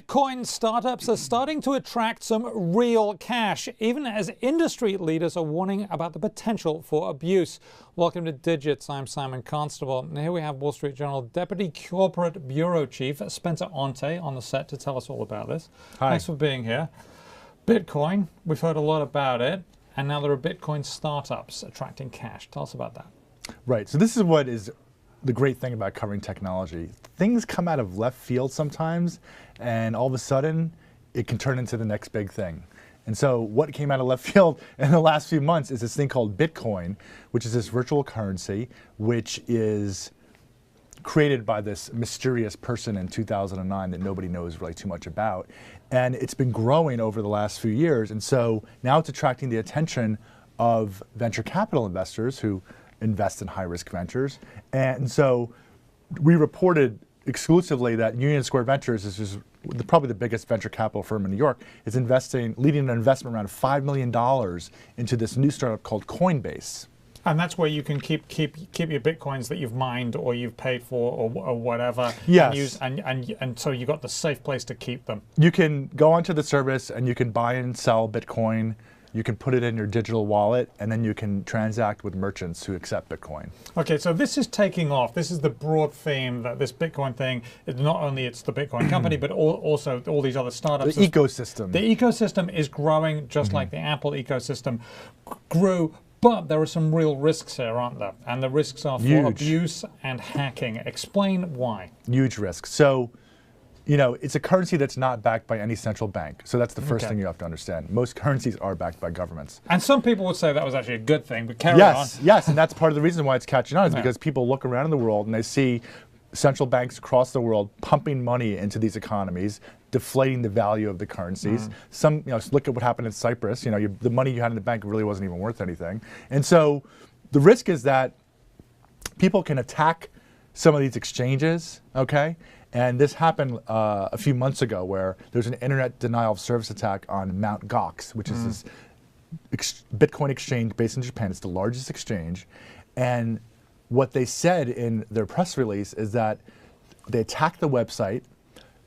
Bitcoin startups are starting to attract some real cash, even as industry leaders are warning about the potential for abuse. Welcome to Digits. I'm Simon Constable. And here we have Wall Street Journal Deputy Corporate Bureau Chief Spencer Ontay on the set to tell us all about this. Hi. Thanks for being here. Bitcoin, we've heard a lot about it, and now there are Bitcoin startups attracting cash. Tell us about that. Right. So this is what is the great thing about covering technology. Things come out of left field sometimes, and all of a sudden, it can turn into the next big thing. And so what came out of left field in the last few months is this thing called Bitcoin, which is this virtual currency, which is created by this mysterious person in 2009 that nobody knows really too much about. And it's been growing over the last few years. And so now it's attracting the attention of venture capital investors who invest in high-risk ventures. And so we reported exclusively that Union Square Ventures is just probably the biggest venture capital firm in New York, is leading an investment around $5 million into this new startup called Coinbase. And that's where you can keep your Bitcoins that you've mined or you've paid for or whatever. Yes. And so you've got the safe place to keep them. You can go onto the service and you can buy and sell Bitcoin. You can put it in your digital wallet, and then you can transact with merchants who accept Bitcoin. Okay, so this is taking off. This is the broad theme that this Bitcoin thing is not only it's the Bitcoin company, but also all these other startups. The ecosystem. The ecosystem is growing just like the Apple ecosystem grew. But there are some real risks here, aren't there? And the risks are for abuse and hacking. Explain why. Huge risks. So, you know, it's a currency that's not backed by any central bank. So that's the first thing you have to understand. Most currencies are backed by governments. And some people would say that was actually a good thing, but carry on. Yes, and that's part of the reason why it's catching on is because people look around in the world and they see central banks across the world pumping money into these economies, deflating the value of the currencies. Some, you know, look at what happened in Cyprus. You know, the money you had in the bank really wasn't even worth anything. And so the risk is that people can attack some of these exchanges, okay? And this happened a few months ago where there's an internet denial of service attack on Mt. Gox, which is this Bitcoin exchange based in Japan. It's the largest exchange. And what they said in their press release is that they attack the website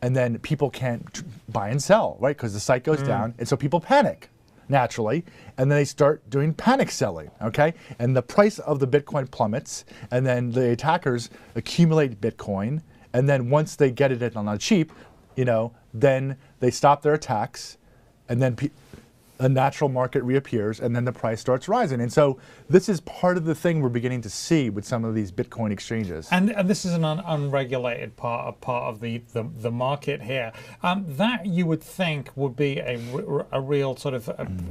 and then people can't buy and sell, right? Because the site goes down, and so people panic, naturally, and then they start doing panic selling, okay? And the price of the Bitcoin plummets, and then the attackers accumulate Bitcoin, and then once they get it on the cheap, you know, then they stop their attacks, and then a natural market reappears, and then the price starts rising. And so this is part of the thing we're beginning to see with some of these Bitcoin exchanges. And this is an unregulated part of the market here. That you would think would be a real sort of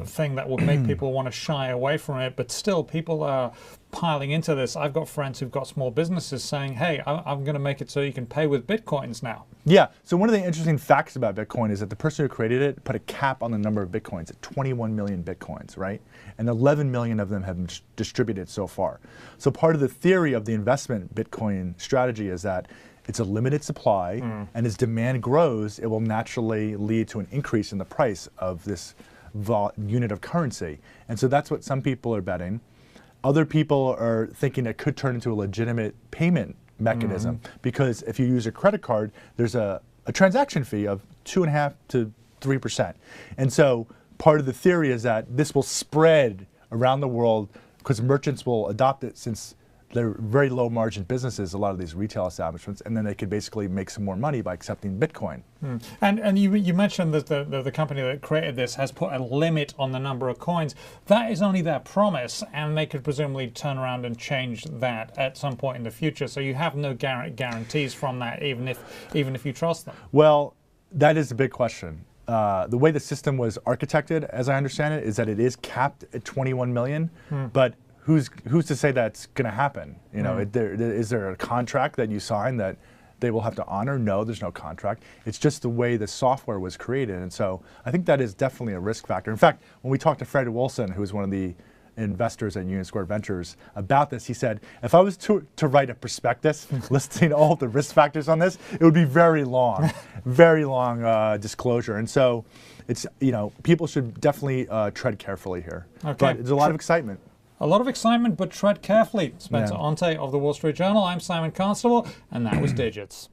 thing that would make people want to shy away from it, but still people are piling into this. I've got friends who've got small businesses saying, hey, I'm going to make it so you can pay with Bitcoins now. Yeah, so one of the interesting facts about Bitcoin is that the person who created it put a cap on the number of Bitcoins at 21 million Bitcoins, right? And 11 million of them have been distributed so far. So part of the theory of the investment Bitcoin strategy is that it's a limited supply, and as demand grows, it will naturally lead to an increase in the price of this unit of currency. And so that's what some people are betting. Other people are thinking it could turn into a legitimate payment mechanism because if you use a credit card, there's a transaction fee of 2.5% to 3%. And so part of the theory is that this will spread around the world because merchants will adopt it since they're very low margin businesses, a lot of these retail establishments, and then they could basically make some more money by accepting Bitcoin. And you mentioned that the company that created this has put a limit on the number of coins. That is only their promise, and they could presumably turn around and change that at some point in the future. So you have no guarantees from that, even if you trust them. Well, that is a big question. The way the system was architected, as I understand it, is that it is capped at 21 million, but who's to say that's going to happen? You know, is there a contract that you sign that they will have to honor? No, there's no contract. It's just the way the software was created. And so I think that is definitely a risk factor. In fact, when we talked to Fred Wilson, who is one of the investors at Union Square Ventures, about this, he said, if I was to write a prospectus listing all the risk factors on this, it would be very long, very long disclosure. And so it's, you know, people should definitely tread carefully here. Okay. But there's a lot of excitement. A lot of excitement, but tread carefully. Spencer Ontay of the Wall Street Journal. I'm Simon Constable, and that was Digits.